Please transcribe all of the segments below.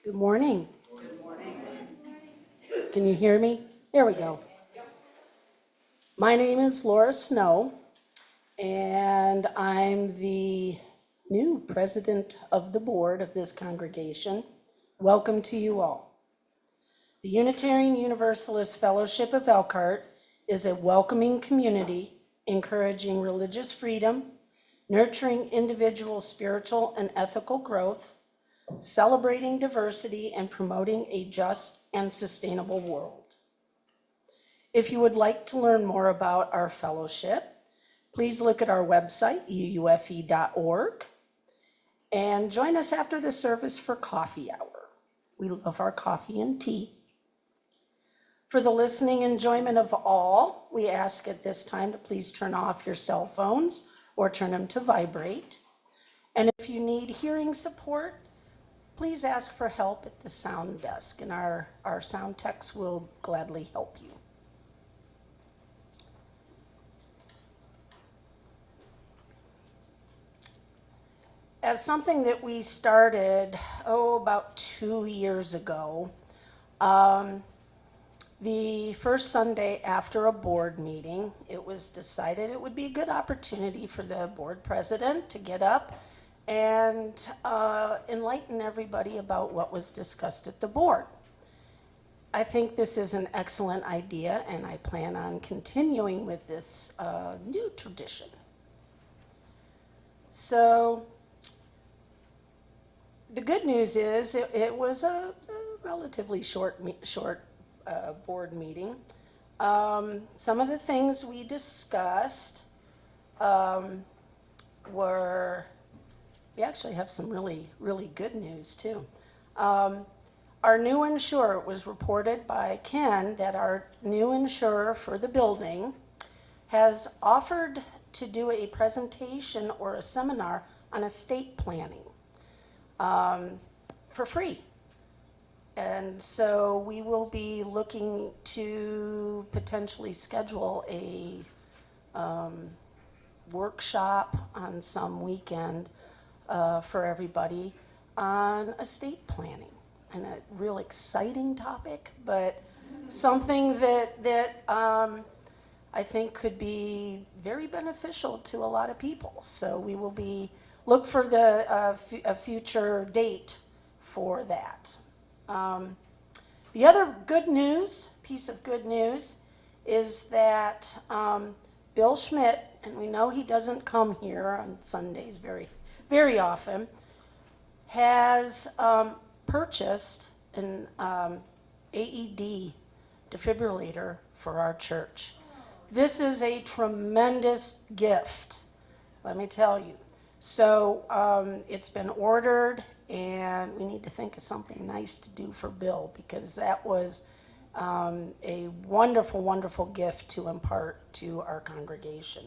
Good morning. Can you hear me? There we go. My name is Laura Snow, and I'm the new president of the board of this congregation. Welcome to you all. The Unitarian Universalist Fellowship of Elkhart is a welcoming community encouraging religious freedom, nurturing individual spiritual and ethical growth, celebrating diversity, and promoting a just and sustainable world. If you would like to learn more about our fellowship, please look at our website, uufe.org, and join us after the service for coffee hour. We love our coffee and tea. For the listening enjoyment of all, we ask at this time to please turn off your cell phones or turn them to vibrate. And if you need hearing support, please ask for help at the sound desk, and our sound techs will gladly help you. As something that we started, about 2 years ago, the first Sunday after a board meeting, it was decided it would be a good opportunity for the board president to get up and enlighten everybody about what was discussed at the board. I think this is an excellent idea, and I plan on continuing with this new tradition. So, the good news is it was a relatively short board meeting. Some of the things we discussed were, we actually have some really, really good news too. Our new insurer, it was reported by Ken that our new insurer for the building has offered to do a presentation or a seminar on estate planning. For free. And so we will be looking to potentially schedule a workshop on some weekend for everybody on estate planning. And a real exciting topic, but something that I think could be very beneficial to a lot of people. So we will look for a future date for that. The other piece of good news, is that Bill Schmidt, and we know he doesn't come here on Sundays very, very often, has purchased an AED defibrillator for our church. This is a tremendous gift, let me tell you. So it's been ordered, and we need to think of something nice to do for Bill, because that was a wonderful, wonderful gift to impart to our congregation.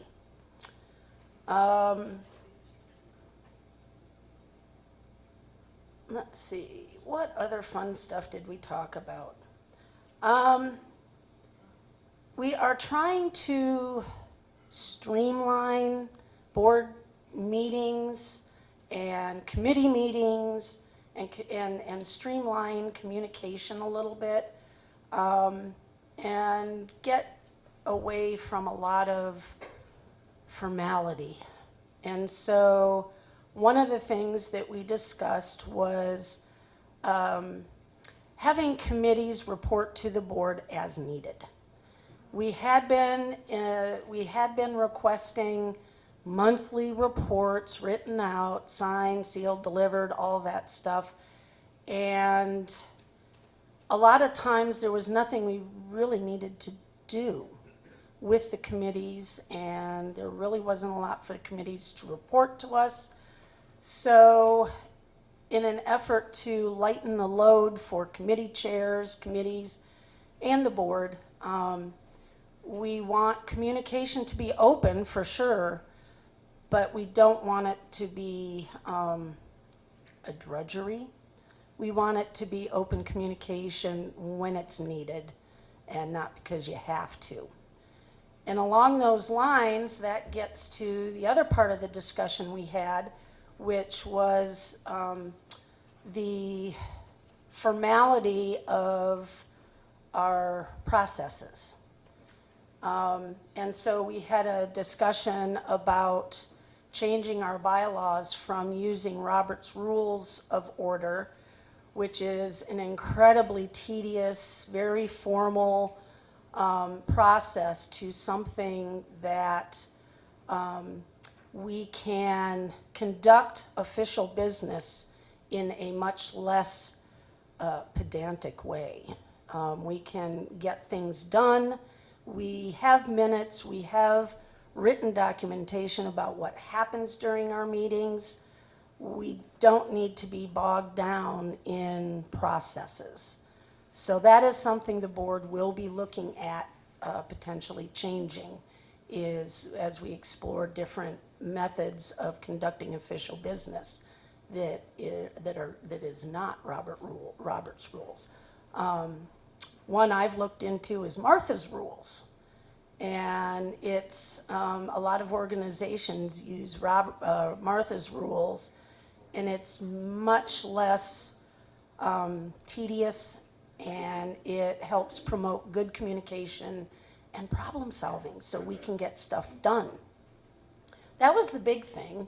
Let's see, what other fun stuff did we talk about? We are trying to streamline board meetings and committee meetings and streamline communication a little bit, and get away from a lot of formality. And so one of the things that we discussed was having committees report to the board as needed. We had been requesting monthly reports written out, signed, sealed, delivered, all that stuff. And a lot of times there was nothing we really needed to do with the committees, and there really wasn't a lot for the committees to report to us. So in an effort to lighten the load for committee chairs, committees, and the board, we want communication to be open for sure, but we don't want it to be a drudgery. We want it to be open communication when it's needed and not because you have to. And along those lines, that gets to the other part of the discussion we had, which was the formality of our processes. And so we had a discussion about changing our bylaws from using Robert's Rules of Order, which is an incredibly tedious, very formal process, to something that we can conduct official business in a much less pedantic way. We can get things done. We have minutes, we have written documentation about what happens during our meetings. We don't need to be bogged down in processes. So that is something the board will be looking at potentially changing, is as we explore different methods of conducting official business that is not Robert's Rules. One I've looked into is Martha's Rules. And it's a lot of organizations use Martha's Rules, and it's much less tedious, and it helps promote good communication and problem solving so we can get stuff done. That was the big thing.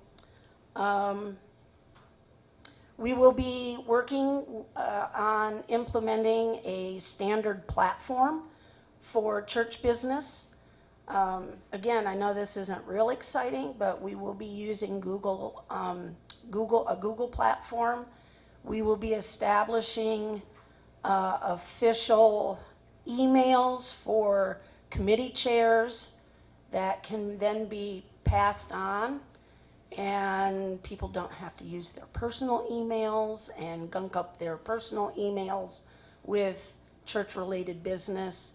We will be working on implementing a standard platform for church business. Again, I know this isn't real exciting, but we will be using a Google platform. We will be establishing official emails for committee chairs that can then be passed on, and people don't have to use their personal emails and gunk up their personal emails with church-related business.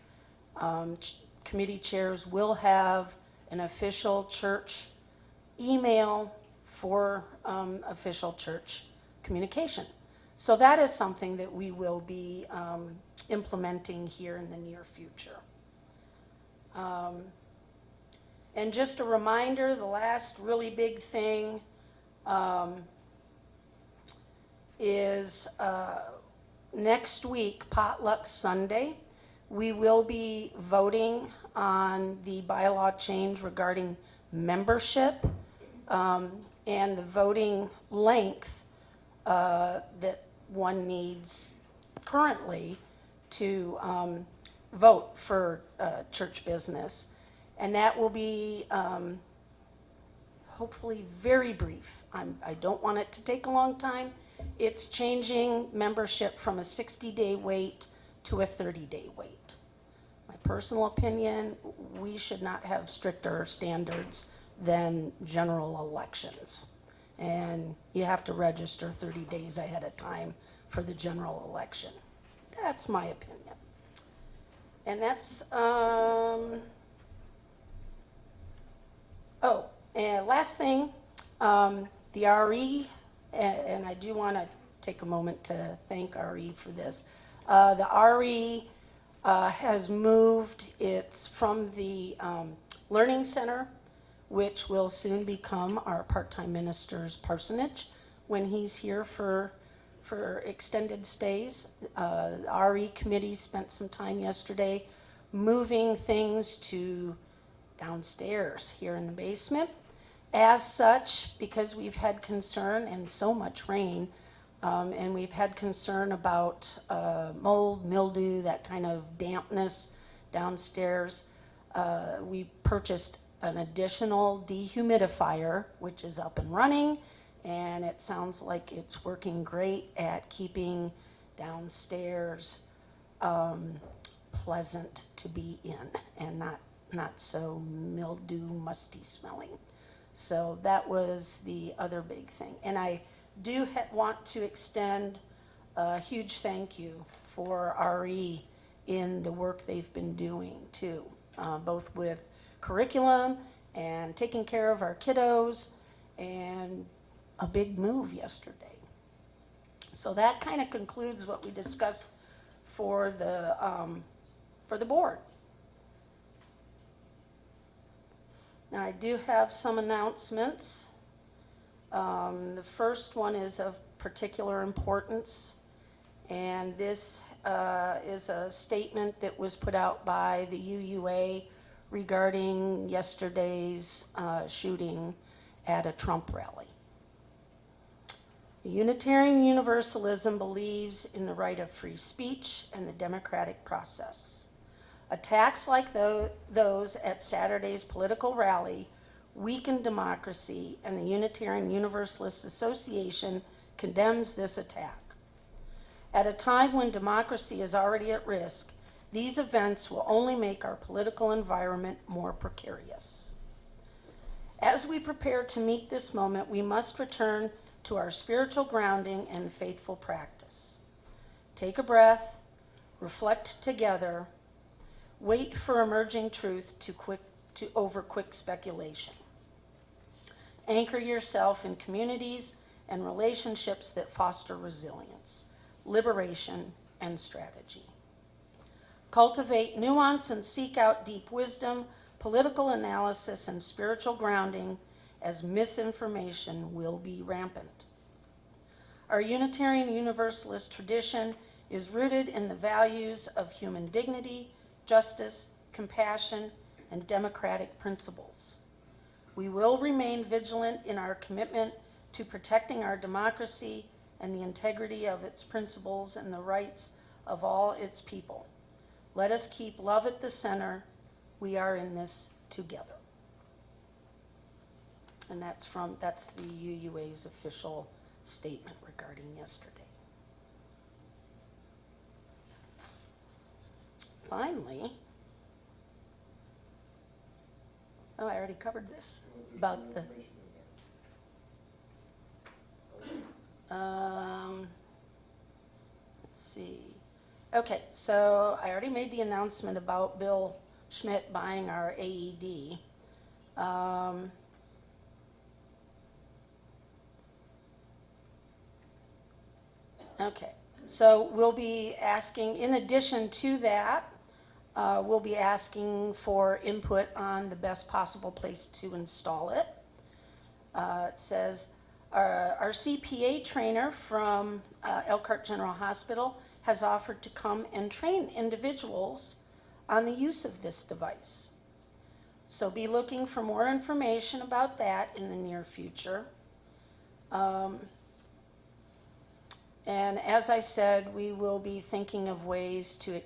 Committee chairs will have an official church email for official church communication. So that is something that we will be implementing here in the near future. And just a reminder, the last really big thing is next week, Potluck Sunday, we will be voting on the bylaw change regarding membership and the voting length that one needs currently to vote for church business. And that will be hopefully very brief. I don't want it to take a long time. It's changing membership from a 60-day wait to a 30-day wait. My personal opinion, we should not have stricter standards than general elections. And you have to register 30 days ahead of time for the general election. That's my opinion. And that's, and last thing, the RE, and I do want to take a moment to thank RE for this. The RE has moved, it's from the Learning Center, which will soon become our part-time minister's parsonage when he's here for extended stays. The RE committee spent some time yesterday moving things to downstairs here in the basement. As such, because we've had concern and so much rain, and we've had concern about mold, mildew, that kind of dampness downstairs, we purchased an additional dehumidifier, which is up and running, and it sounds like it's working great at keeping downstairs pleasant to be in and not so mildew, musty smelling. So that was the other big thing. And I do want to extend a huge thank you for RE in the work they've been doing too, both with curriculum and taking care of our kiddos, and a big move yesterday. So that kind of concludes what we discussed for the board. Now I do have some announcements. The first one is of particular importance, And this is a statement that was put out by the UUA regarding yesterday's shooting at a Trump rally. Unitarian Universalism believes in the right of free speech and the democratic process. Attacks like those at Saturday's political rally weaken democracy, and the Unitarian Universalist Association condemns this attack. At a time when democracy is already at risk, these events will only make our political environment more precarious. As we prepare to meet this moment, we must return to our spiritual grounding and faithful practice. Take a breath, reflect together, wait for emerging truth over quick speculation. Anchor yourself in communities and relationships that foster resilience, liberation, and strategy. Cultivate nuance and seek out deep wisdom, political analysis, and spiritual grounding, as misinformation will be rampant. Our Unitarian Universalist tradition is rooted in the values of human dignity, justice, compassion, and democratic principles. We will remain vigilant in our commitment to protecting our democracy and the integrity of its principles and the rights of all its people. Let us keep love at the center. We are in this together. And that's the UUA's official statement regarding yesterday. Finally, I already covered this about the let's see. Okay, so I already made the announcement about Bill Schmidt buying our AED. Okay, so we'll be asking, in addition to that, we'll be asking for input on the best possible place to install it. It says, our CPA trainer from Elkhart General Hospital has offered to come and train individuals on the use of this device. So be looking for more information about that in the near future. And as I said, we will be thinking of ways to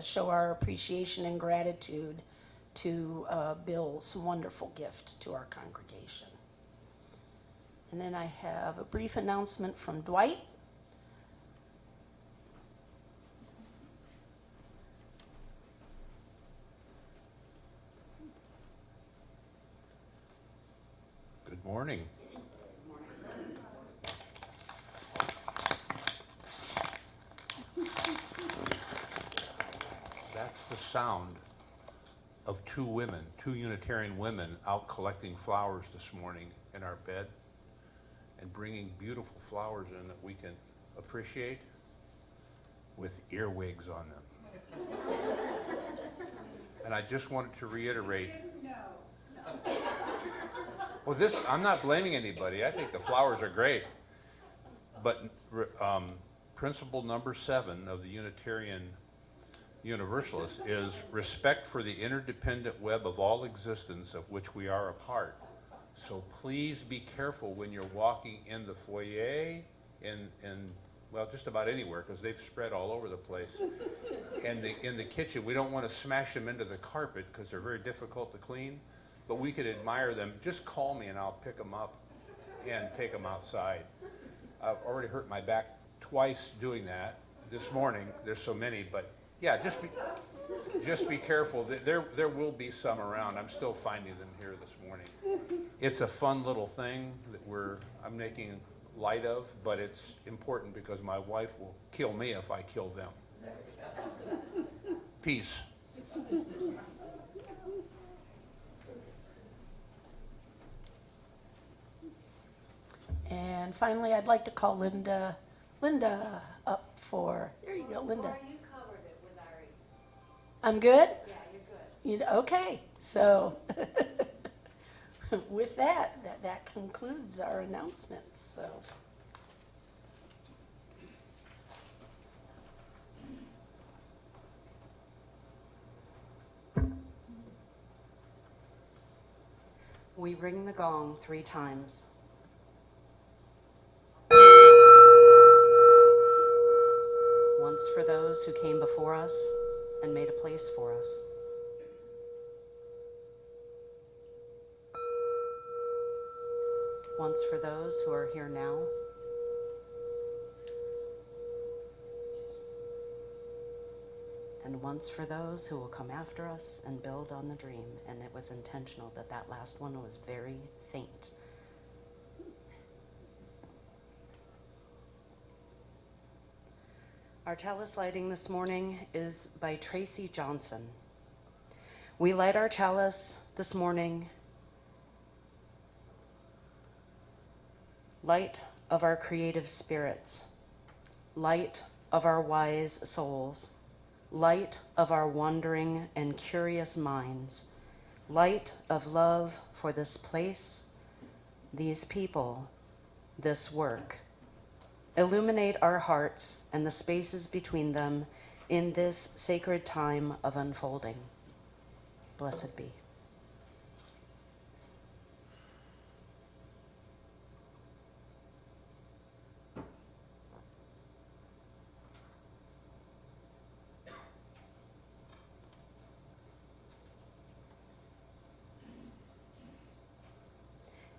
show our appreciation and gratitude to Bill's wonderful gift to our congregation. And then I have a brief announcement from Dwight. Good morning. That's the sound of two Unitarian women out collecting flowers this morning in our bed and bringing beautiful flowers in that we can appreciate with earwigs on them. And I just wanted to reiterate. Well, I'm not blaming anybody. I think the flowers are great. But principle number 7 of the Unitarian Universalist is respect for the interdependent web of all existence of which we are a part. So please be careful when you're walking in the foyer, well, just about anywhere, because they've spread all over the place. And in the kitchen, we don't want to smash them into the carpet because they're very difficult to clean. But we could admire them. Just call me and I'll pick them up and take them outside. I've already hurt my back twice doing that this morning. There's so many, but yeah, just be careful. There will be some around. I'm still finding them here this morning. It's a fun little thing that I'm making light of, but it's important because my wife will kill me if I kill them. Peace. And finally, I'd like to call Linda up for, there you go, Linda. You covered it with Ari. I'm good? Yeah, you're good. Okay, so with that concludes our announcements. So We ring the gong 3 times. Once for those who came before us and made a place for us. Once for those who are here now. And once for those who will come after us and build on the dream. And it was intentional that that last one was very faint. Our chalice lighting this morning is by Tracy Johnson. We light our chalice this morning, light of our creative spirits, light of our wise souls, light of our wandering and curious minds, light of love for this place, these people, this work. Illuminate our hearts and the spaces between them in this sacred time of unfolding. Blessed be.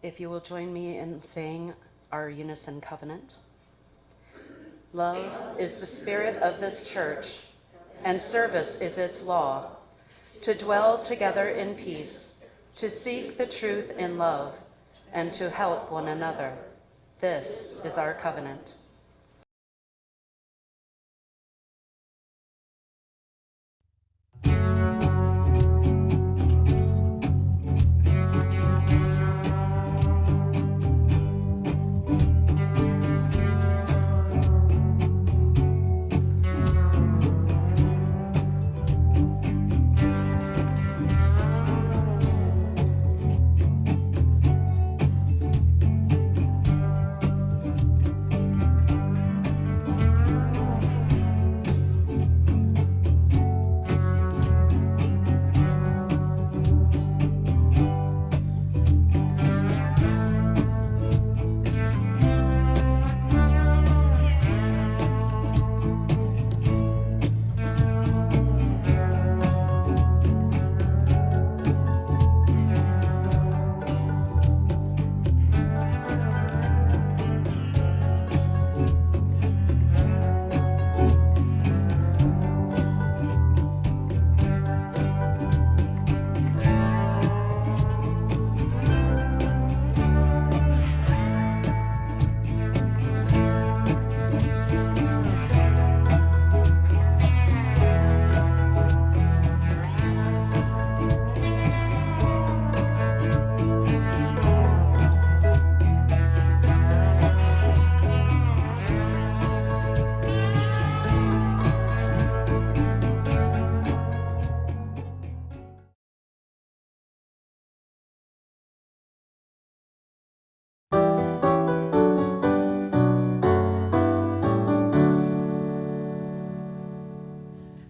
If you will join me in saying our unison covenant. Love is the spirit of this church, and service is its law, to dwell together in peace, to seek the truth in love, and to help one another. This is our covenant.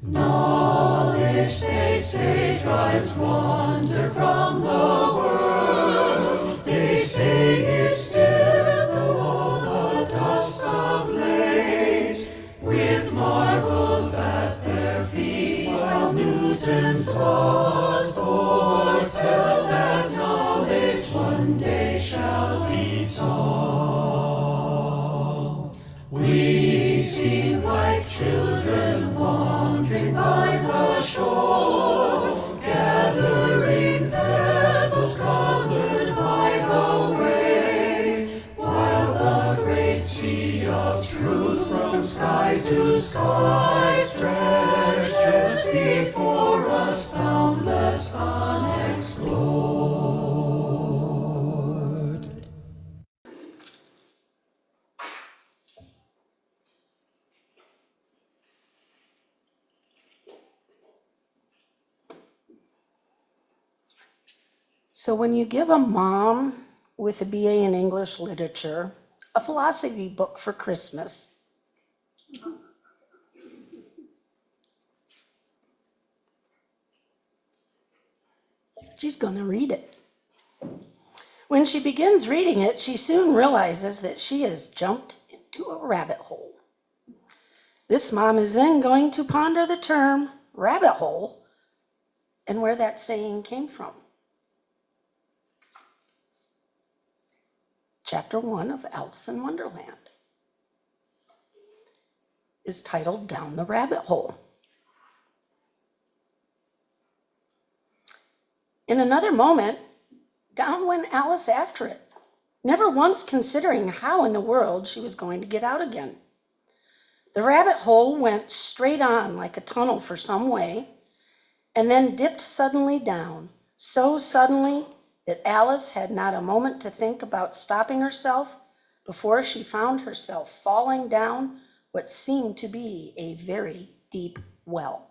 Knowledge, they say, drives wonder from the world. They say it's still below the dust ablaze, with marvels at their feet, while Newton's laws foretell that knowledge one day shall be solved. We seem like children wandering by the shore, gathering pebbles colored by the wave, while the great sea of truth from sky to sky stretches before us, boundless, unexplored. So when you give a mom with a BA in English literature a philosophy book for Christmas, she's gonna read it. When she begins reading it, she soon realizes that she has jumped into a rabbit hole. This mom is then going to ponder the term rabbit hole and where that saying came from. Chapter 1 of Alice in Wonderland is titled Down the Rabbit Hole. In another moment, down went Alice after it, never once considering how in the world she was going to get out again. The rabbit hole went straight on like a tunnel for some way, and then dipped suddenly down, so suddenly that Alice had not a moment to think about stopping herself before she found herself falling down what seemed to be a very deep well.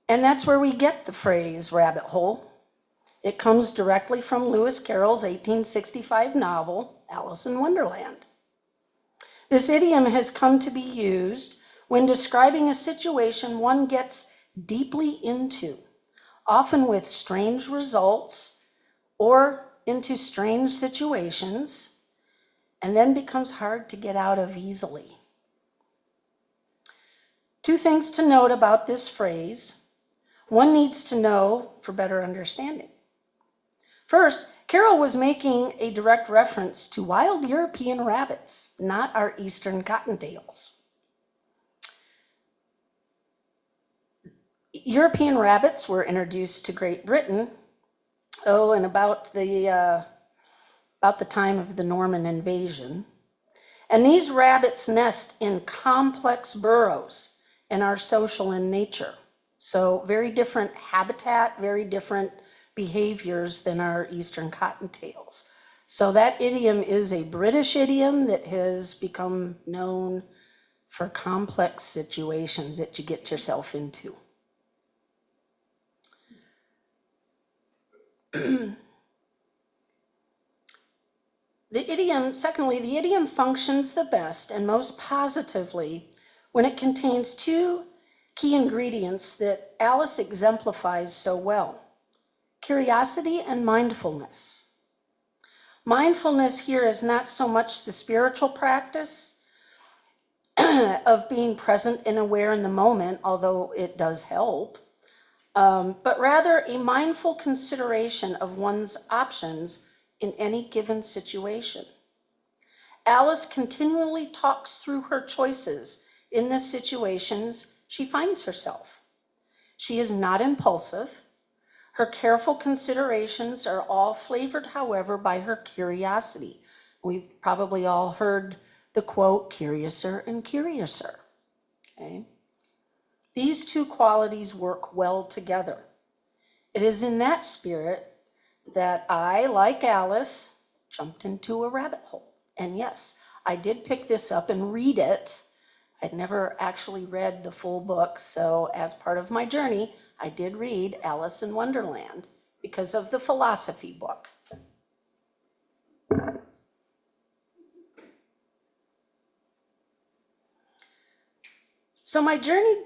And that's where we get the phrase rabbit hole. It comes directly from Lewis Carroll's 1865 novel, Alice in Wonderland. This idiom has come to be used when describing a situation one gets deeply into, often with strange results or into strange situations, and then becomes hard to get out of easily. Two things to note about this phrase. One needs to know for better understanding. First, Carroll was making a direct reference to wild European rabbits, not our eastern cottontails. European rabbits were introduced to Great Britain, in about the time of the Norman invasion. And these rabbits nest in complex burrows and are social in nature. So very different habitat, very different behaviors than our eastern cottontails. So that idiom is a British idiom that has become known for complex situations that you get yourself into. Secondly, the idiom functions the best and most positively when it contains two key ingredients that Alice exemplifies so well: curiosity and mindfulness. Mindfulness here is not so much the spiritual practice of being present and aware in the moment, although it does help, but rather a mindful consideration of one's options in any given situation. Alice continually talks through her choices in the situations she finds herself. She is not impulsive. Her careful considerations are all flavored, however, by her curiosity. We've probably all heard the quote, "Curiouser and curiouser." Okay? These two qualities work well together. It is in that spirit that I, like Alice, jumped into a rabbit hole. And yes, I did pick this up and read it. I'd never actually read the full book, so as part of my journey, I did read Alice in Wonderland because of the philosophy book. So my journey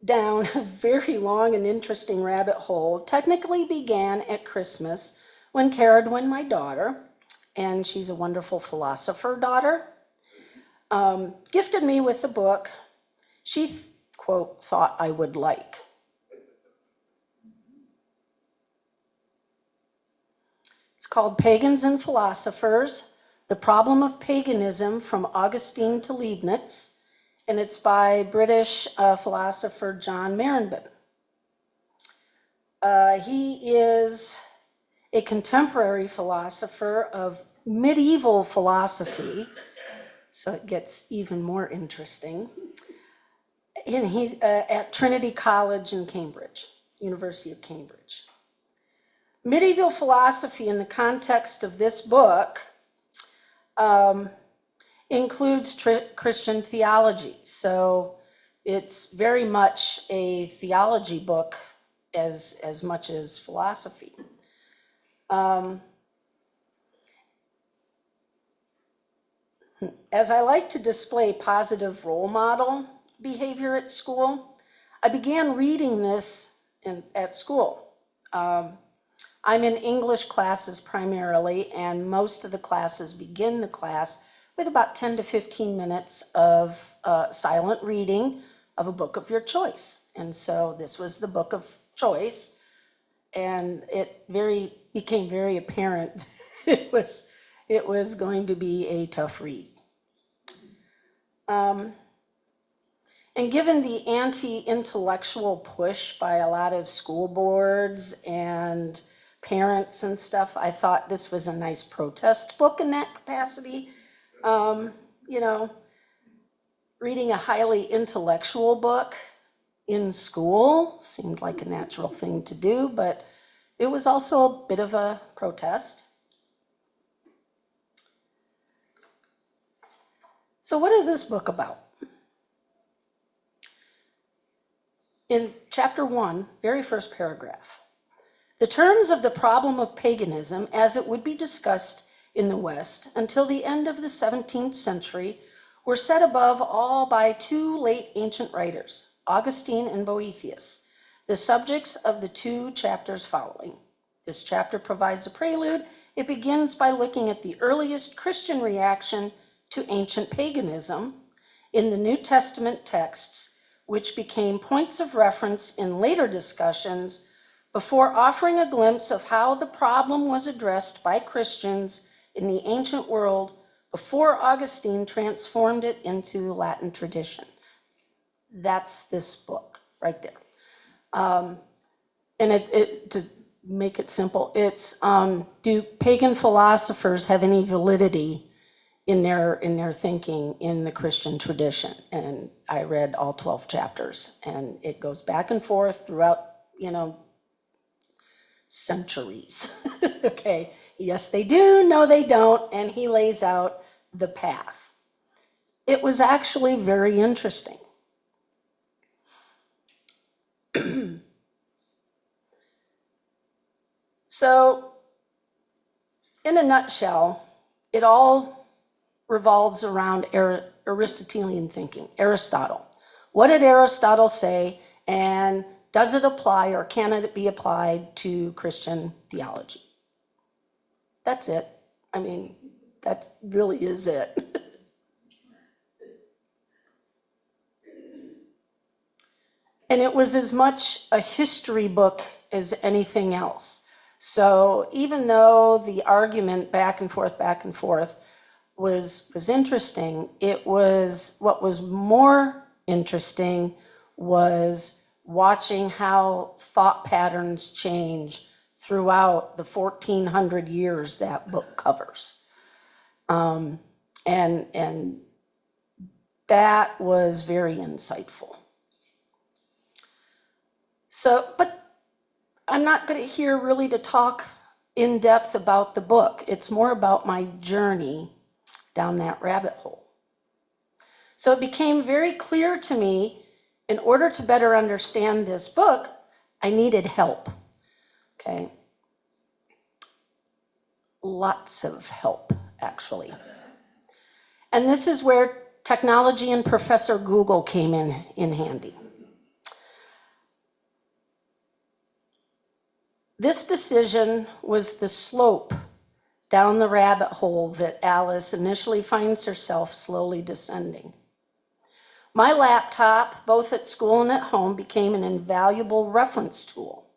down a very long and interesting rabbit hole technically began at Christmas when Caradwyn, my daughter, and she's a wonderful philosopher daughter, gifted me with the book she, quote, thought I would like. It's called Pagans and Philosophers, The Problem of Paganism from Augustine to Leibniz, and it's by British philosopher John Marenbin. He is a contemporary philosopher of medieval philosophy, so it gets even more interesting. And he's at Trinity College in Cambridge, University of Cambridge. Medieval philosophy in the context of this book includes Christian theology. So it's very much a theology book as much as philosophy. As I like to display positive role model behavior at school, I began reading this at school. I'm in English classes primarily, and most of the classes begin the class with about 10 to 15 minutes of silent reading of a book of your choice. And so this was the book of choice, and it became very apparent it was going to be a tough read. And given the anti-intellectual push by a lot of school boards and parents and stuff, I thought this was a nice protest book in that capacity. You know, reading a highly intellectual book in school seemed like a natural thing to do, but it was also a bit of a protest. So what is this book about? In chapter 1, very first paragraph, the terms of the problem of paganism as it would be discussed in the West until the end of the 17th century were set above all by two late ancient writers, Augustine and Boethius, the subjects of the two chapters following. This chapter provides a prelude. It begins by looking at the earliest Christian reaction to ancient paganism in the New Testament texts, which became points of reference in later discussions, before offering a glimpse of how the problem was addressed by Christians in the ancient world before Augustine transformed it into Latin tradition. That's this book right there. And to make it simple, it's do pagan philosophers have any validity in their thinking in the Christian tradition? And I read all 12 chapters, and it goes back and forth throughout, centuries. Okay, yes they do, no they don't, and he lays out the path. It was actually very interesting. So, in a nutshell, it all revolves around Aristotelian thinking, Aristotle. What did Aristotle say, and does it apply or can it be applied to Christian theology? That's it. I mean, that really is it. And it was as much a history book as anything else. So even though the argument back and forth was interesting, what was more interesting was watching how thought patterns change throughout the 1400 years that book covers. And that was very insightful. So, but I'm not going to here really to talk in depth about the book. It's more about my journey down that rabbit hole. So it became very clear to me, in order to better understand this book, I needed help. Okay? Lots of help, actually. And this is where technology and Professor Google came in handy. This decision was the slope down the rabbit hole that Alice initially finds herself slowly descending. My laptop, both at school and at home, became an invaluable reference tool.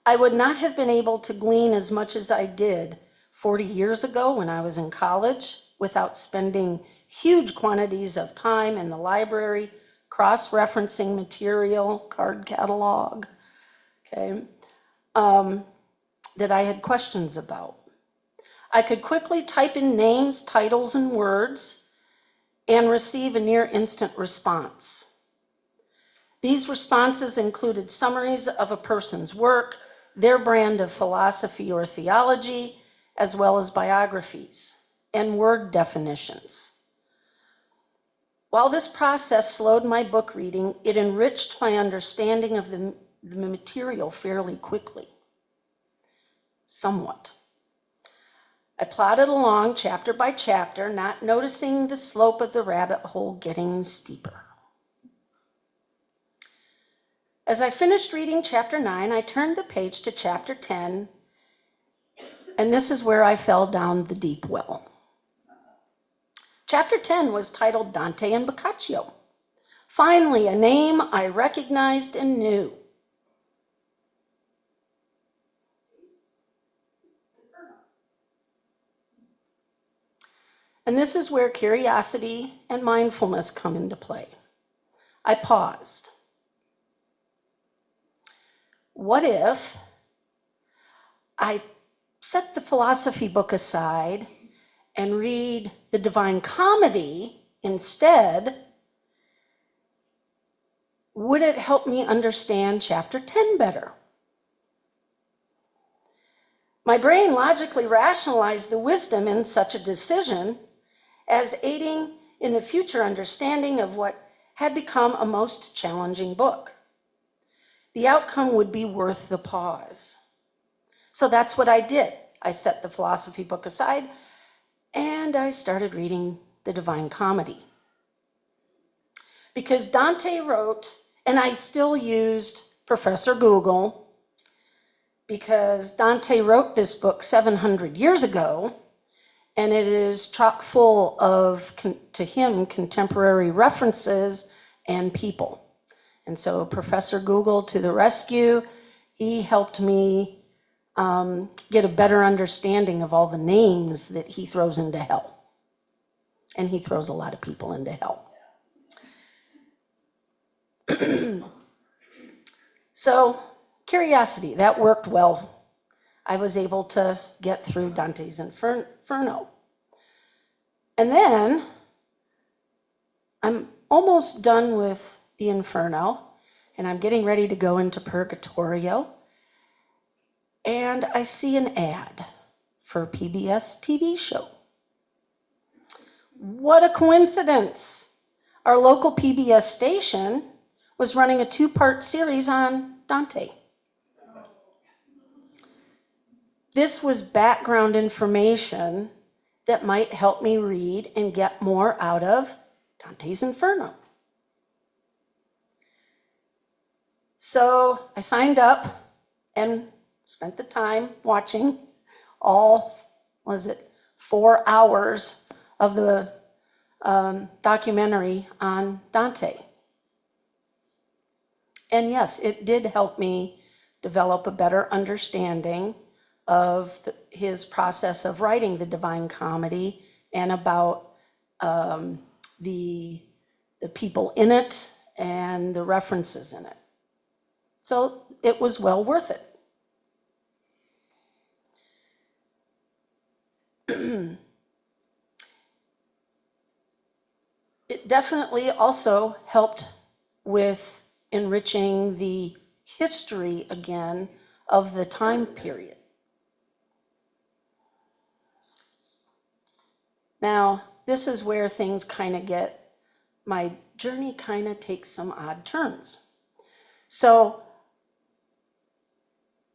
I would not have been able to glean as much as I did 40 years ago when I was in college without spending huge quantities of time in the library, cross-referencing material, card catalog, okay, that I had questions about. I could quickly type in names, titles, and words and receive a near instant response. These responses included summaries of a person's work, their brand of philosophy or theology, as well as biographies and word definitions. While this process slowed my book reading, it enriched my understanding of the material fairly quickly. Somewhat. I plodded along chapter by chapter, not noticing the slope of the rabbit hole getting steeper. As I finished reading chapter 9, I turned the page to chapter 10 And this is where I fell down the deep well. Chapter 10 was titled Dante and Boccaccio. Finally, a name I recognized and knew. And this is where curiosity and mindfulness come into play. I paused. What if I set the philosophy book aside and read the Divine Comedy instead? Would it help me understand chapter 10 better? My brain logically rationalized the wisdom in such a decision as aiding in the future understanding of what had become a most challenging book. The outcome would be worth the pause. So that's what I did. I set the philosophy book aside and I started reading the Divine Comedy. Because Dante wrote, and I still used Professor Google, because Dante wrote this book 700 years ago, and it is chock full of, to him, contemporary references and people. And so Professor Google to the rescue, he helped me get a better understanding of all the names that he throws into hell. And he throws a lot of people into hell. So, curiosity, that worked well. I was able to get through Dante's Inferno. And then, I'm almost done with the Inferno, and I'm getting ready to go into Purgatorio, and I see an ad for a PBS TV show. What a coincidence! Our local PBS station was running a 2-part series on Dante. This was background information that might help me read and get more out of Dante's Inferno. So I signed up and spent the time watching all, 4 hours of the documentary on Dante. And yes, it did help me develop a better understanding of his process of writing the Divine Comedy and about the people in it and the references in it. So it was well worth it. It definitely also helped with enriching the history again of the time period. Now, this is where things my journey kind of takes some odd turns. So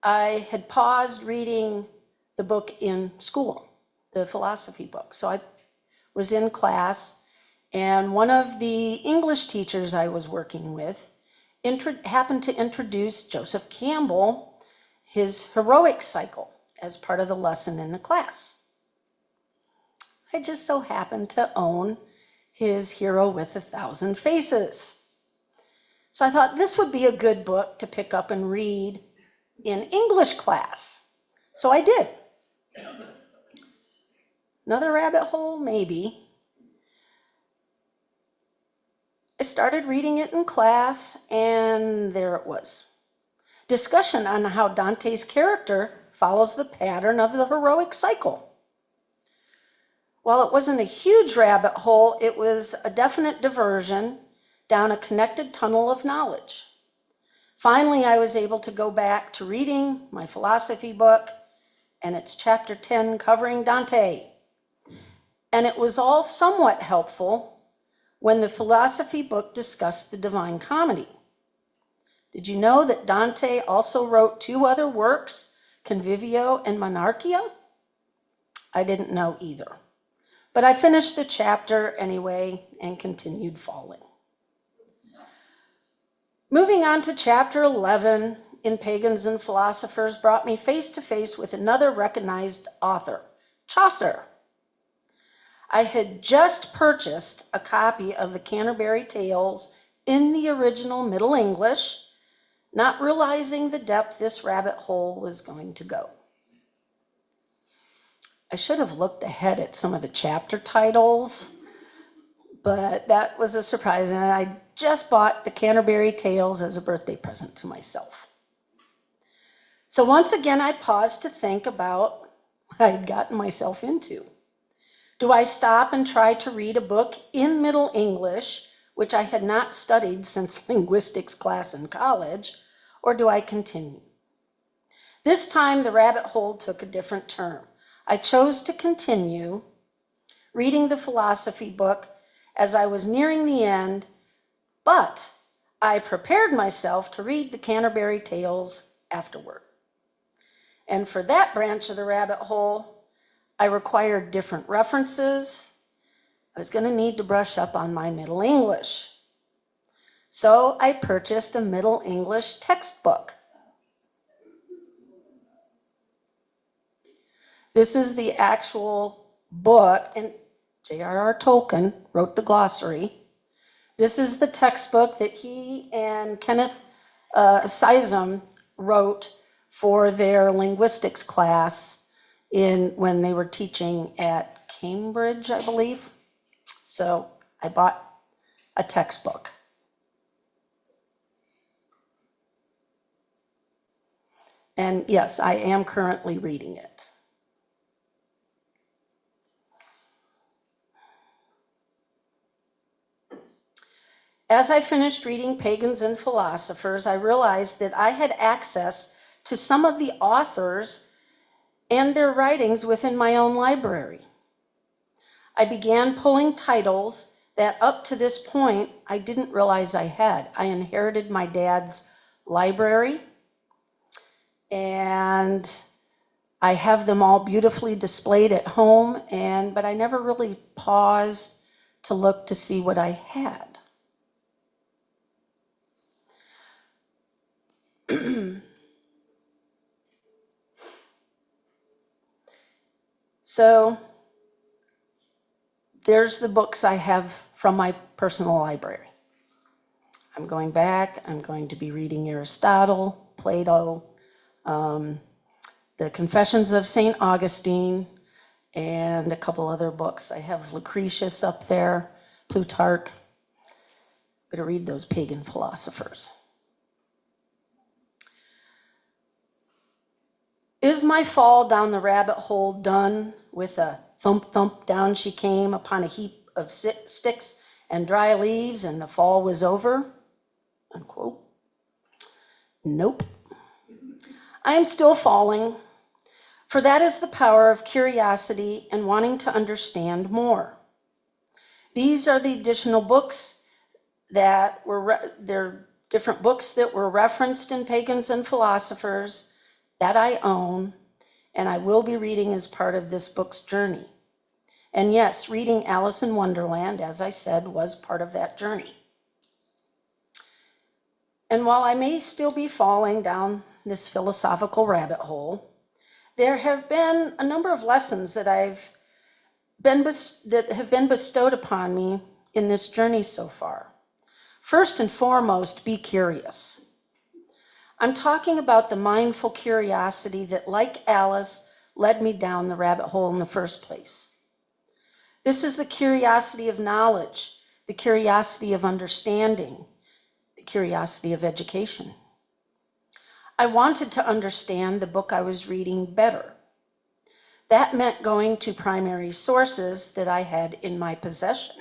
I had paused reading the book in school, the philosophy book. So I was in class, and one of the English teachers I was working with happened to introduce Joseph Campbell, his heroic cycle, as part of the lesson in the class. I just so happened to own his Hero with 1,000 Faces. So I thought this would be a good book to pick up and read in English class. So I did. Another rabbit hole, maybe. I started reading it in class, and there it was. Discussion on how Dante's character follows the pattern of the heroic cycle. While it wasn't a huge rabbit hole, it was a definite diversion down a connected tunnel of knowledge. Finally, I was able to go back to reading my philosophy book, and it's chapter 10 covering Dante. And it was all somewhat helpful when the philosophy book discussed the Divine Comedy. Did you know that Dante also wrote 2 other works, Convivio and Monarchia? I didn't know either. But I finished the chapter anyway and continued falling. Moving on to chapter 11, in Pagans and Philosophers brought me face to face with another recognized author, Chaucer. I had just purchased a copy of the Canterbury Tales in the original Middle English, not realizing the depth this rabbit hole was going to go. I should have looked ahead at some of the chapter titles, but that was a surprise, and I just bought the Canterbury Tales as a birthday present to myself. So once again, I paused to think about what I had gotten myself into. Do I stop and try to read a book in Middle English, which I had not studied since linguistics class in college, or do I continue? This time, the rabbit hole took a different turn. I chose to continue reading the philosophy book as I was nearing the end, but I prepared myself to read the Canterbury Tales afterward. And for that branch of the rabbit hole, I required different references. I was going to need to brush up on my Middle English. So I purchased a Middle English textbook. This is the actual book, and J.R.R. Tolkien wrote the glossary. This is the textbook that he and Kenneth Sizem wrote for their linguistics class when they were teaching at Cambridge, I believe. So I bought a textbook. And yes, I am currently reading it. As I finished reading Pagans and Philosophers, I realized that I had access to some of the authors and their writings within my own library. I began pulling titles that up to this point I didn't realize I had. I inherited my dad's library, and I have them all beautifully displayed at home, but I never really paused to look to see what I had. So there's the books I have from my personal library. I'm going back. I'm going to be reading Aristotle, Plato, the Confessions of St. Augustine, and a couple other books. I have Lucretius up there, Plutarch. I'm going to read those pagan philosophers. Is my fall down the rabbit hole done? With a thump, thump, down she came upon a heap of sticks and dry leaves, and the fall was over? Unquote. Nope. I am still falling, for that is the power of curiosity and wanting to understand more. These are the additional books that they're different books that were referenced in Pagans and Philosophers that I own, and I will be reading as part of this book's journey. And yes, reading Alice in Wonderland, as I said, was part of that journey. And while I may still be falling down this philosophical rabbit hole, there have been a number of lessons that have been bestowed upon me in this journey so far. First and foremost, be curious. I'm talking about the mindful curiosity that, like Alice, led me down the rabbit hole in the first place. This is the curiosity of knowledge, the curiosity of understanding, the curiosity of education. I wanted to understand the book I was reading better. That meant going to primary sources that I had in my possession.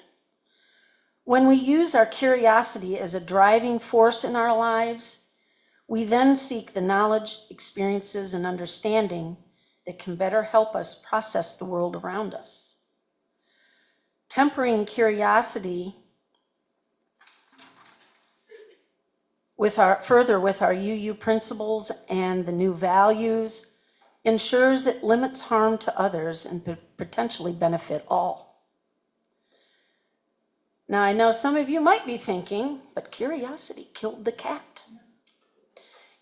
When we use our curiosity as a driving force in our lives, we then seek the knowledge, experiences, and understanding that can better help us process the world around us. Tempering curiosity with our UU principles and the new values ensures it limits harm to others and potentially benefit all. Now, I know some of you might be thinking, but curiosity killed the cat.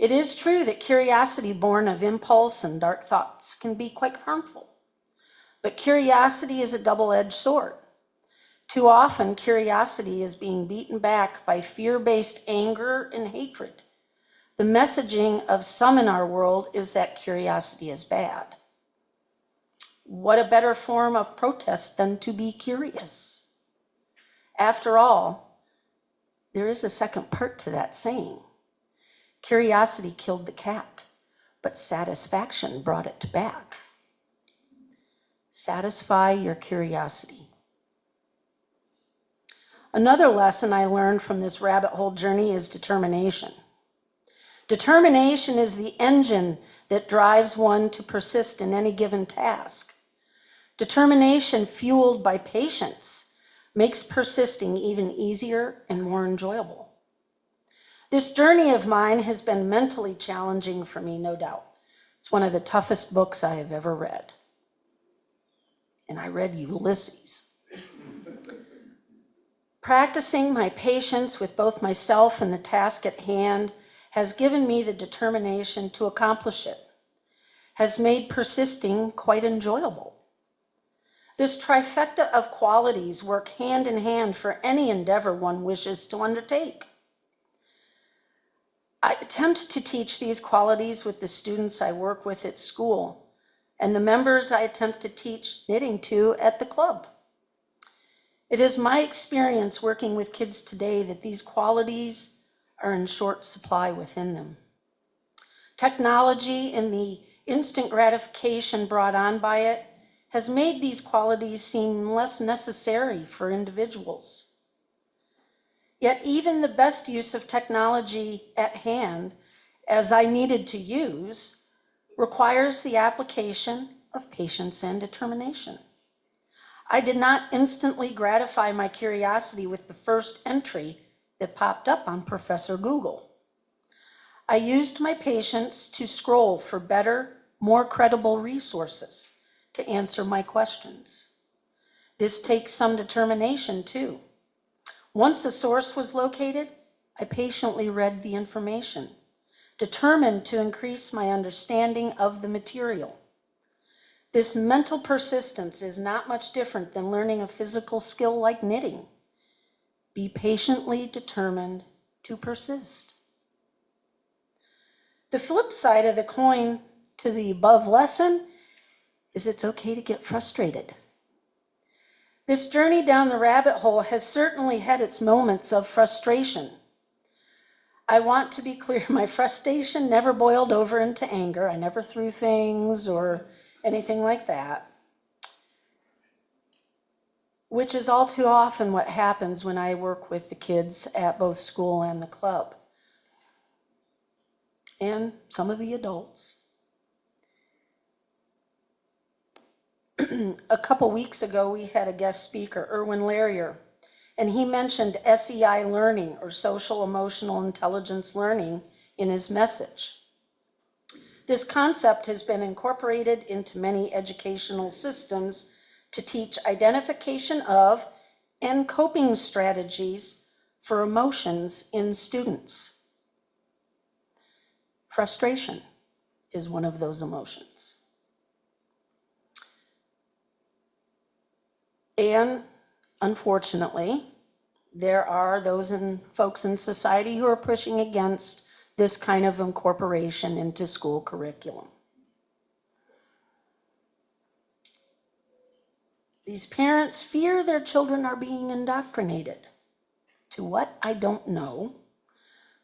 It is true that curiosity born of impulse and dark thoughts can be quite harmful. But curiosity is a double-edged sword. Too often, curiosity is being beaten back by fear-based anger and hatred. The messaging of some in our world is that curiosity is bad. What a better form of protest than to be curious? After all, there is a second part to that saying. Curiosity killed the cat, but satisfaction brought it back. Satisfy your curiosity. Another lesson I learned from this rabbit hole journey is determination. Determination is the engine that drives one to persist in any given task. Determination fueled by patience makes persisting even easier and more enjoyable. This journey of mine has been mentally challenging for me, no doubt. It's one of the toughest books I have ever read. And I read Ulysses. Practicing my patience with both myself and the task at hand has given me the determination to accomplish it, has made persisting quite enjoyable. This trifecta of qualities work hand in hand for any endeavor one wishes to undertake. I attempt to teach these qualities with the students I work with at school and the members I attempt to teach knitting to at the club. It is my experience working with kids today that these qualities are in short supply within them. Technology and the instant gratification brought on by it has made these qualities seem less necessary for individuals. Yet even the best use of technology at hand, as I needed to use, requires the application of patience and determination. I did not instantly gratify my curiosity with the first entry that popped up on Professor Google. I used my patience to scroll for better, more credible resources to answer my questions. This takes some determination too. Once a source was located, I patiently read the information, determined to increase my understanding of the material. This mental persistence is not much different than learning a physical skill like knitting. Be patiently determined to persist. The flip side of the coin to the above lesson is it's okay to get frustrated. This journey down the rabbit hole has certainly had its moments of frustration. I want to be clear, my frustration never boiled over into anger. I never threw things or anything like that, which is all too often what happens when I work with the kids at both school and the club, and some of the adults. A couple weeks ago, we had a guest speaker, Erwin Larrier, and he mentioned SEI learning, or social emotional intelligence learning, in his message. This concept has been incorporated into many educational systems to teach identification of and coping strategies for emotions in students. Frustration is one of those emotions. And unfortunately, there are those folks in society who are pushing against this kind of incorporation into school curriculum. These parents fear their children are being indoctrinated. To what? I don't know.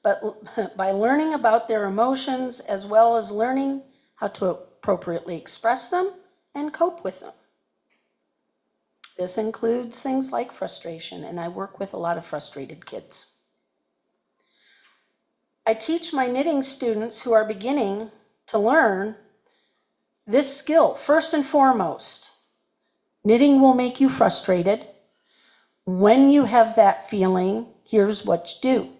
But by learning about their emotions as well as learning how to appropriately express them and cope with them. This includes things like frustration, and I work with a lot of frustrated kids. I teach my knitting students who are beginning to learn this skill. First and foremost, knitting will make you frustrated. When you have that feeling, here's what you do.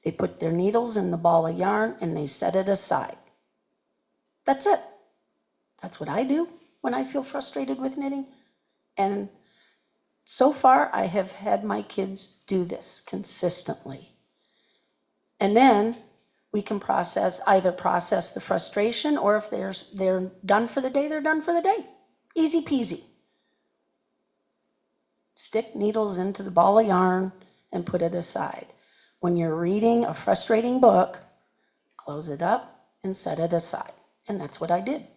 They put their needles in the ball of yarn and they set it aside. That's it. That's what I do when I feel frustrated with knitting. And so far, I have had my kids do this consistently. And then we can either process the frustration, or if they're done for the day, they're done for the day. Easy peasy. Stick needles into the ball of yarn and put it aside. When you're reading a frustrating book, close it up and set it aside. And that's what I did.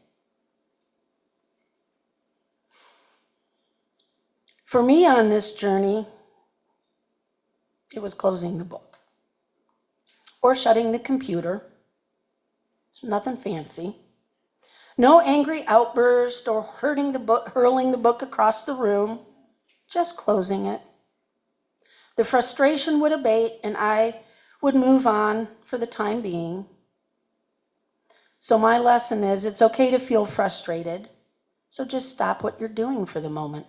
For me on this journey, it was closing the book or shutting the computer. It's nothing fancy. No angry outburst or hurling the book across the room, just closing it. The frustration would abate and I would move on for the time being. So my lesson is, it's okay to feel frustrated, so just stop what you're doing for the moment.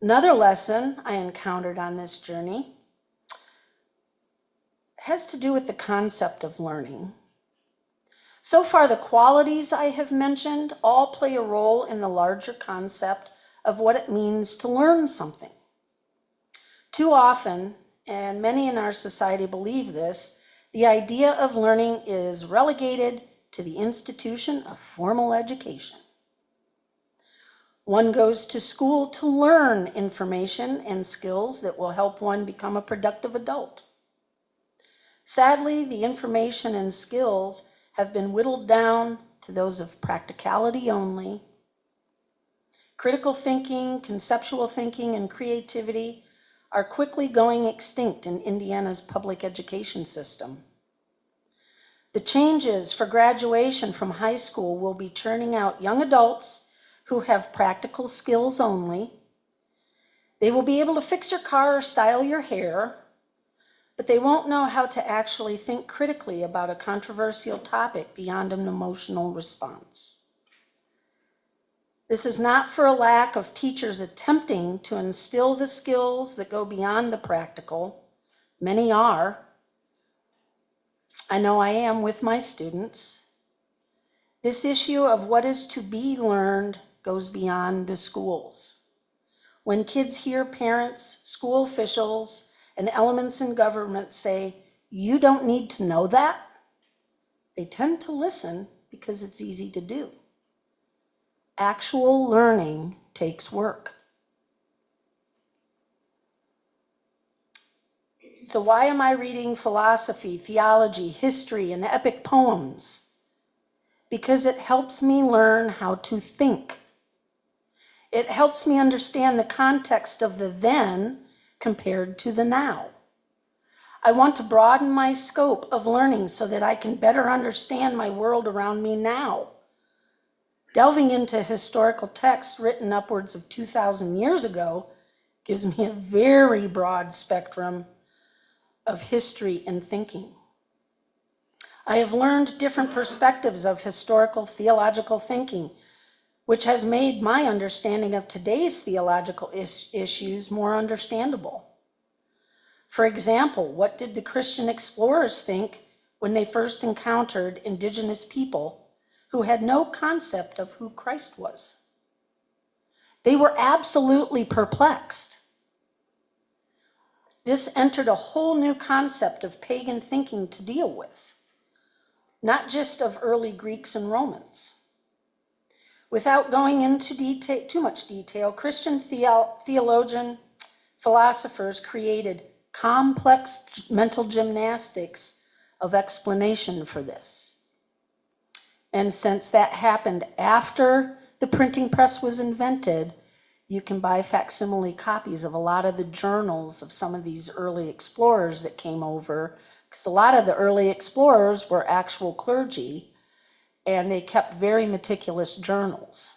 Another lesson I encountered on this journey has to do with the concept of learning. So far, the qualities I have mentioned all play a role in the larger concept of what it means to learn something. Too often, and many in our society believe this, the idea of learning is relegated to the institution of formal education. One goes to school to learn information and skills that will help one become a productive adult. Sadly, the information and skills have been whittled down to those of practicality only. Critical thinking, conceptual thinking, and creativity are quickly going extinct in Indiana's public education system. The changes for graduation from high school will be churning out young adults who have practical skills only. They will be able to fix your car or style your hair, but they won't know how to actually think critically about a controversial topic beyond an emotional response. This is not for a lack of teachers attempting to instill the skills that go beyond the practical. Many are. I know I am with my students. This issue of what is to be learned goes beyond the schools. When kids hear parents, school officials, and elements in government say, "You don't need to know that," they tend to listen because it's easy to do. Actual learning takes work. So why am I reading philosophy, theology, history, and epic poems? Because it helps me learn how to think. It helps me understand the context of the then compared to the now. I want to broaden my scope of learning so that I can better understand my world around me now. Delving into historical texts written upwards of 2,000 years ago gives me a very broad spectrum of history and thinking. I have learned different perspectives of historical theological thinking, which has made my understanding of today's theological issues more understandable. For example, what did the Christian explorers think when they first encountered indigenous people who had no concept of who Christ was? They were absolutely perplexed. This entered a whole new concept of pagan thinking to deal with, not just of early Greeks and Romans. Without going into too much detail, Christian theologian philosophers created complex mental gymnastics of explanation for this. And since that happened after the printing press was invented, you can buy facsimile copies of a lot of the journals of some of these early explorers that came over, because a lot of the early explorers were actual clergy, and they kept very meticulous journals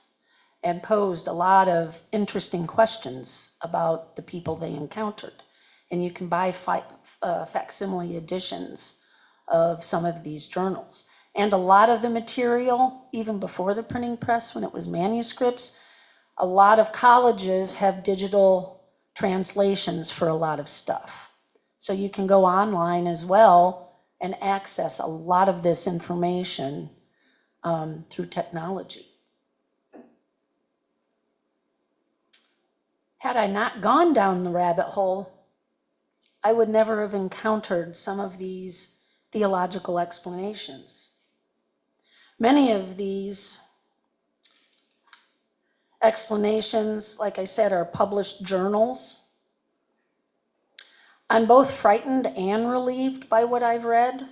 and posed a lot of interesting questions about the people they encountered. And you can buy facsimile editions of some of these journals. And a lot of the material, even before the printing press, when it was manuscripts, a lot of colleges have digital translations for a lot of stuff. So you can go online as well and access a lot of this information through technology. Had I not gone down the rabbit hole, I would never have encountered some of these theological explanations. Many of these explanations, like I said, are published journals. I'm both frightened and relieved by what I've read.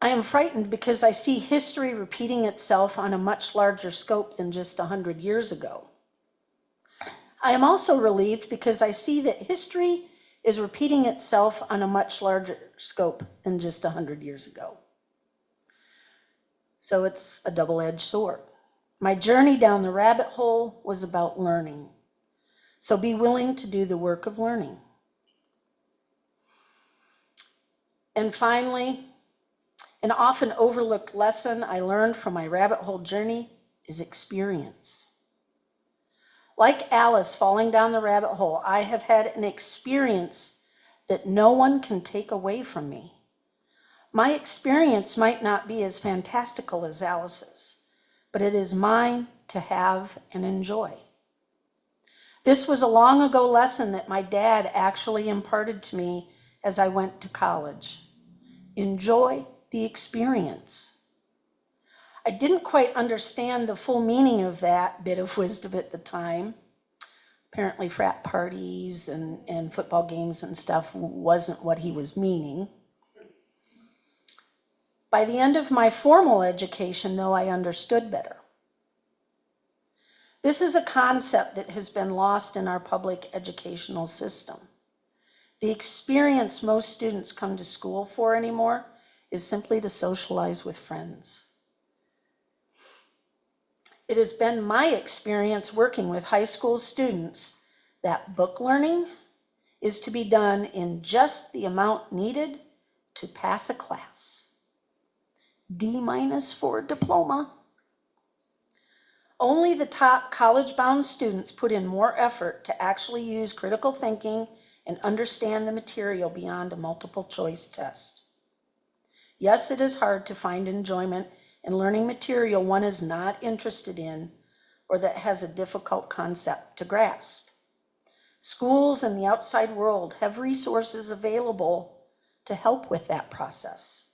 I am frightened because I see history repeating itself on a much larger scope than just 100 years ago. I am also relieved because I see that history is repeating itself on a much larger scope than just 100 years ago. So it's a double-edged sword. My journey down the rabbit hole was about learning. So be willing to do the work of learning. And finally, an often overlooked lesson I learned from my rabbit hole journey is experience. Like Alice falling down the rabbit hole, I have had an experience that no one can take away from me. My experience might not be as fantastical as Alice's, but it is mine to have and enjoy. This was a long ago lesson that my dad actually imparted to me as I went to college. Enjoy the experience. I didn't quite understand the full meaning of that bit of wisdom at the time. Apparently frat parties and football games and stuff wasn't what he was meaning. By the end of my formal education, though, I understood better. This is a concept that has been lost in our public educational system. The experience most students come to school for anymore is simply to socialize with friends. It has been my experience working with high school students that book learning is to be done in just the amount needed to pass a class. D- for diploma. Only the top college-bound students put in more effort to actually use critical thinking and understand the material beyond a multiple choice test. Yes, it is hard to find enjoyment in learning material one is not interested in or that has a difficult concept to grasp. Schools and the outside world have resources available to help with that process.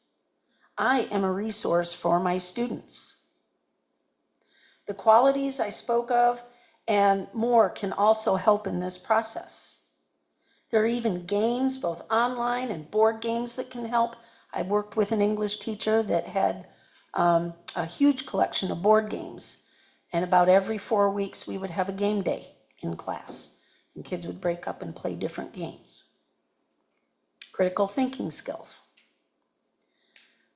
I am a resource for my students. The qualities I spoke of and more can also help in this process. There are even games, both online and board games, that can help. I worked with an English teacher that had a huge collection of board games, and about every 4 weeks we would have a game day in class, and kids would break up and play different games. Critical thinking skills.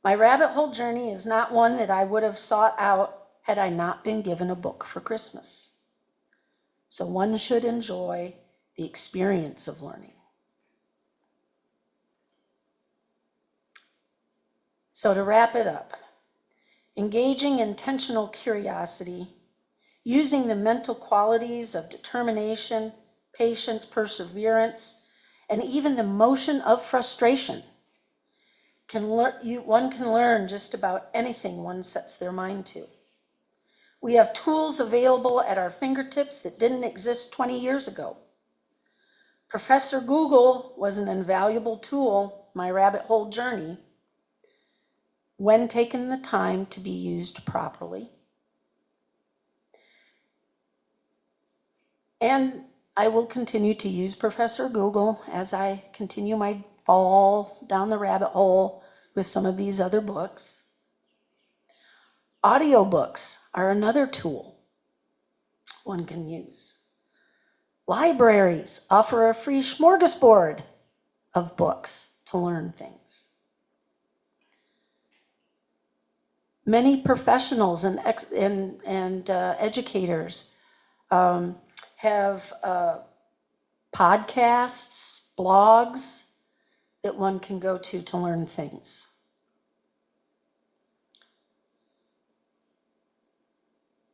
My rabbit hole journey is not one that I would have sought out had I not been given a book for Christmas. So one should enjoy the experience of learning. So to wrap it up, engaging intentional curiosity, using the mental qualities of determination, patience, perseverance, and even the motion of frustration, one can learn just about anything one sets their mind to. We have tools available at our fingertips that didn't exist 20 years ago. Professor Google was an invaluable tool, my rabbit hole journey, when taken the time to be used properly. And I will continue to use Professor Google as I continue my fall down the rabbit hole with some of these other books. Audiobooks are another tool one can use. Libraries offer a free smorgasbord of books to learn things. Many professionals and educators have podcasts, blogs that one can go to learn things.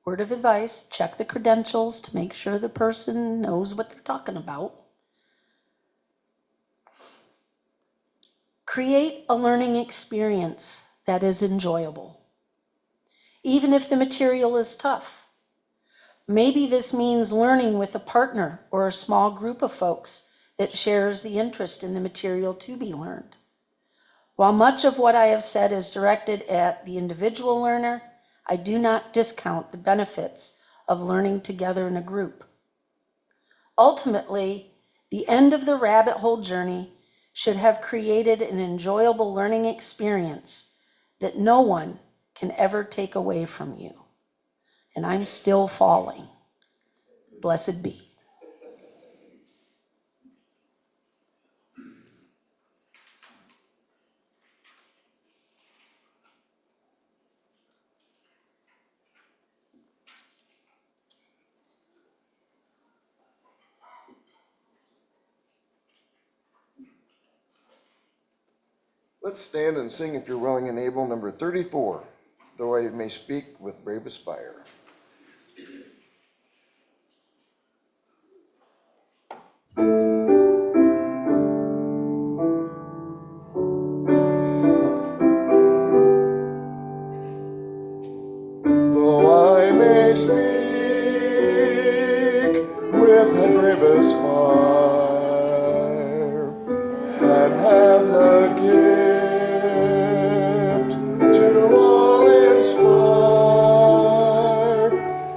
Word of advice, check the credentials to make sure the person knows what they're talking about. Create a learning experience that is enjoyable, even if the material is tough. Maybe this means learning with a partner or a small group of folks that shares the interest in the material to be learned. While much of what I have said is directed at the individual learner, I do not discount the benefits of learning together in a group. Ultimately, the end of the rabbit hole journey should have created an enjoyable learning experience that no one can ever take away from you. And I'm still falling. Blessed be. Let's stand and sing, if you're willing and able, number 34, Though I May Speak with Brave Aspire. Though I may speak with a brave aspire, and have the gift to all inspire,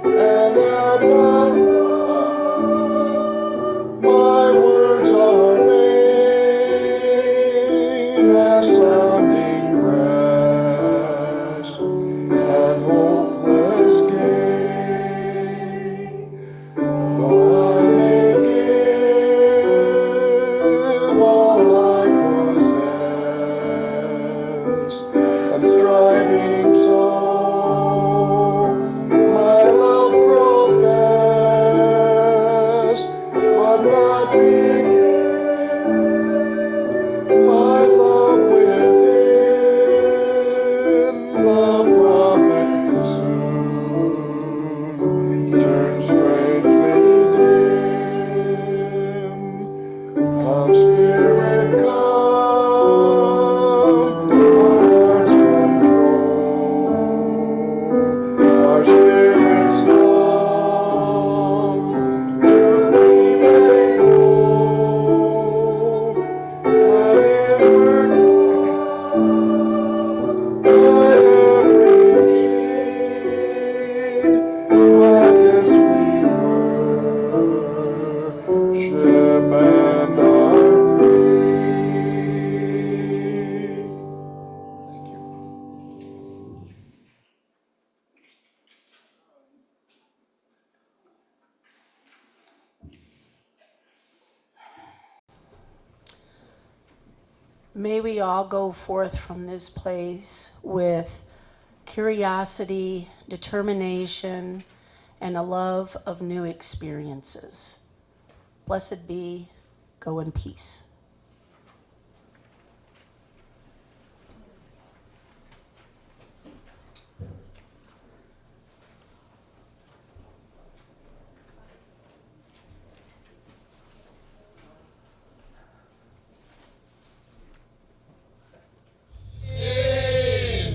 and have not my words are vain as sounding brass and hopeless gain. Though I may give all I possess, and striving so my love profess, but not begin my love within, the prophet soon turns strangely dim. Come, Spirit, come, our hearts control, our spirits numb, till we may know that inward by every shade, by this we worship and are free. Thank you. May we all go forth from this place with curiosity, determination, and a love of new experiences. Blessed be. Go in peace.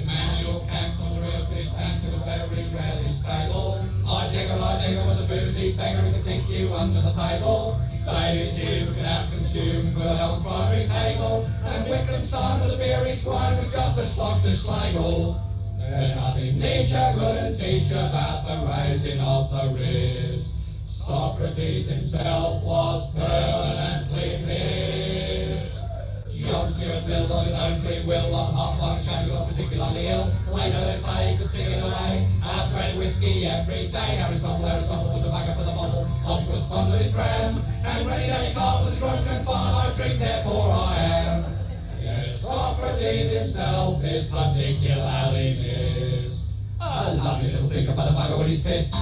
Manual camp was a real big Santa was very rarely stable. I digger was a boozy beggar who could kick you under the table. David Hume could out-consume Wilhelm Friedrich Hegel, and Wittgenstein was a beery swine who was just a schloster schlegel. There's nothing Nietzsche couldn't teach about the raising of the wrist. Socrates himself was permanently missed. John Stuart Mill on his own free will, on hot one shag was particularly ill. Later they say he could sing it away, half bread whiskey every day. Aristotle was a bagger for the bottle, Hobbes was fond of his dram, and René Descartes was a drunken fart, I drink therefore I am. Yes, Socrates himself is particularly missed. A lovely little think about a bagger when he's pissed.